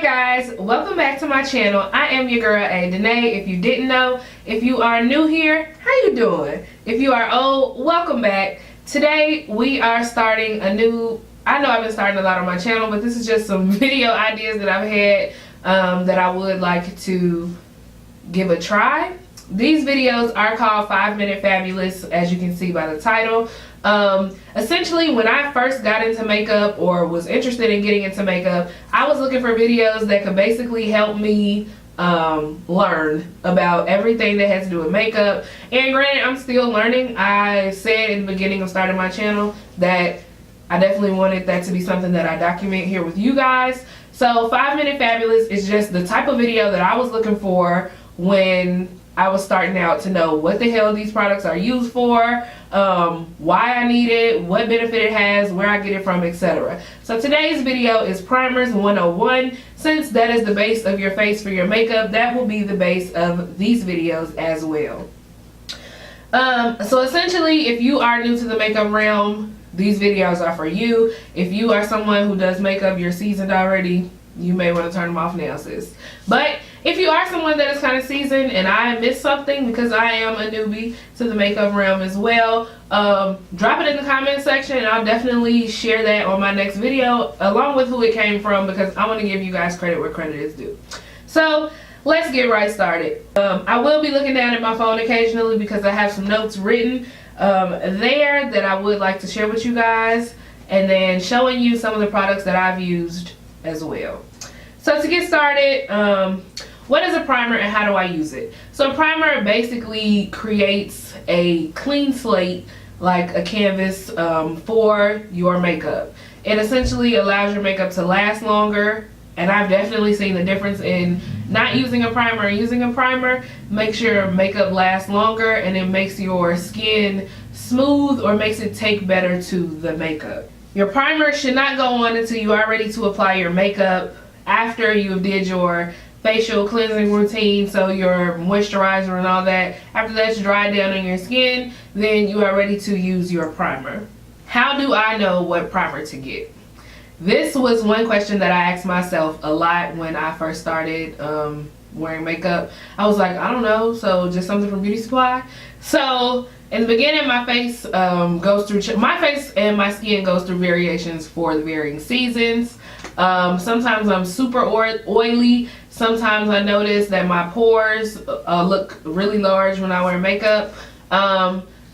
Hi guys, welcome back to my channel. I am your girl Ayye Denay. If you didn't know, if you are new here, how you doing? If you are old, welcome back. Today we are starting a new, I know I've been starting a lot on my channel, but this is just some video ideas that I've had that I would like to give a try. These videos are called 5-Minute Fabulous, as you can see by the title. Essentially, when I first got into makeup or was interested in getting into makeup, I was looking for videos that could basically help me learn about everything that has to do with makeup. And granted, I'm still learning. I said in the beginning of starting my channel that I definitely wanted that to be something that I document here with you guys. So 5-Minute Fabulous is just the type of video that I was looking for when I was starting out to know what the hell these products are used for, why I need it, what benefit it has, where I get it from, etc. So today's video is Primers 101. Since that is the base of your face for your makeup, that will be the base of these videos as well. So essentially, if you are new to the makeup realm, these videos are for you. If you are someone who does makeup, you're seasoned already, you may want to turn them off now, sis. But if you are someone that is kind of seasoned and I missed something, because I am a newbie to the makeup realm as well, drop it in the comment section and I'll definitely share that on my next video along with who it came from, because I want to give you guys credit where credit is due. So let's get right started. I will be looking down at my phone occasionally because I have some notes written there that I would like to share with you guys, and then showing you some of the products that I've used as well. So to get started, what is a primer and how do I use it? So a primer basically creates a clean slate, like a canvas, for your makeup. It essentially allows your makeup to last longer, and I've definitely seen the difference in not using a primer and using a primer. Makes your makeup last longer, and it makes your skin smooth, or makes it take better to the makeup. Your primer should not go on until you are ready to apply your makeup, after you did your facial cleansing routine, so your moisturizer and all that. After that's dried down on your skin, then you are ready to use your primer. How do I know what primer to get? This was one question that I asked myself a lot when I first started wearing makeup. I was like, I don't know, so just something from Beauty Supply. So in the beginning, my face goes through, my face and my skin goes through variations for the varying seasons. Sometimes I'm super oily. Sometimes I notice that my pores look really large when I wear makeup.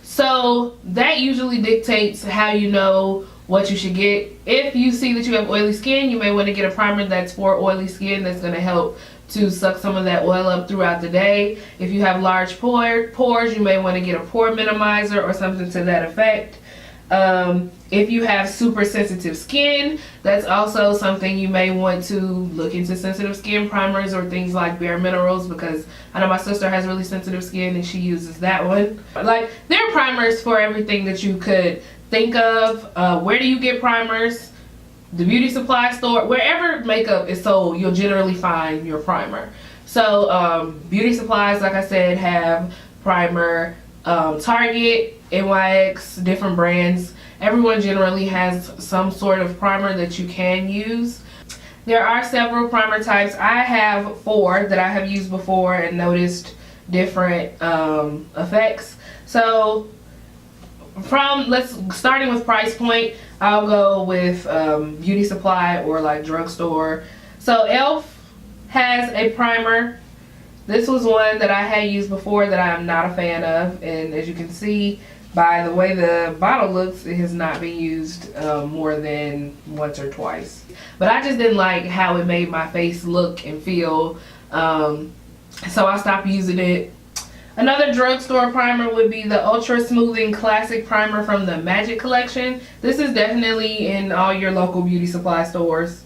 So that usually dictates how you know what you should get. If you see that you have oily skin, you may want to get a primer that's for oily skin, that's going to help to suck some of that oil up throughout the day. If you have large pores, you may want to get a pore minimizer or something to that effect. If you have super sensitive skin, that's also something you may want to look into, sensitive skin primers or things like Bare Minerals, because I know my sister has really sensitive skin and she uses that one. Like, there are primers for everything that you could think of. Where do you get primers? The beauty supply store, wherever makeup is sold, you'll generally find your primer. So beauty supplies, like I said, have primer. Target, NYX, different brands, everyone generally has some sort of primer that you can use. There are several primer types. I have 4 that I have used before and noticed different effects. So starting with price point, I'll go with beauty supply or like drugstore. So e.l.f. has a primer. This was one that I had used before that I'm not a fan of, and as you can see by the way the bottle looks, it has not been used more than once or twice. But I just didn't like how it made my face look and feel, so I stopped using it. Another drugstore primer would be the Ultra Smoothing Classic Primer from the Magic Collection. This is definitely in all your local beauty supply stores.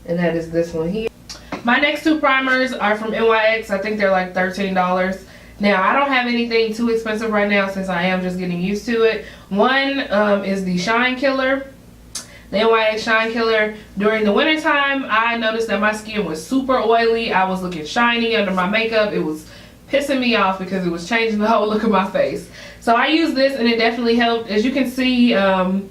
And that is this one here. My next 2 primers are from NYX. I think they're like $13. Now, I don't have anything too expensive right now since I am just getting used to it. One is the Shine Killer. The NYX Shine Killer. During the winter time, I noticed that my skin was super oily. I was looking shiny under my makeup. It was pissing me off because it was changing the whole look of my face. So I use this and it definitely helped. As you can see, I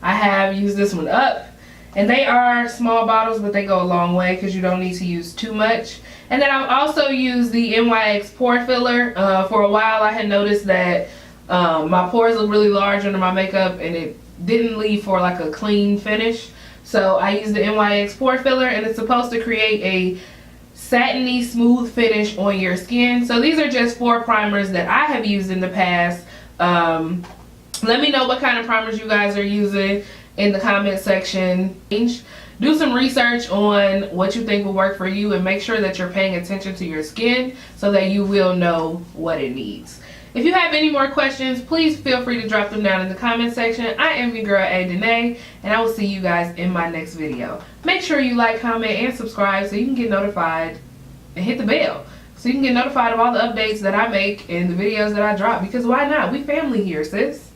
have used this one up. And they are small bottles, but they go a long way because you don't need to use too much. And then I've also used the NYX pore filler. For a while I had noticed that my pores look really large under my makeup and it didn't leave for like a clean finish. So I used the NYX pore filler, and it's supposed to create a satiny smooth finish on your skin. So these are just 4 primers that I have used in the past. Let me know what kind of primers you guys are using in the comment section. Do some research on what you think will work for you, and make sure that you're paying attention to your skin so that you will know what it needs. If you have any more questions, please feel free to drop them down in the comment section. I am your girl Ayye Denay, and I will see you guys in my next video. Make sure you like, comment, and subscribe so you can get notified, and hit the bell so you can get notified of all the updates that I make and the videos that I drop, because why not? We family here, sis.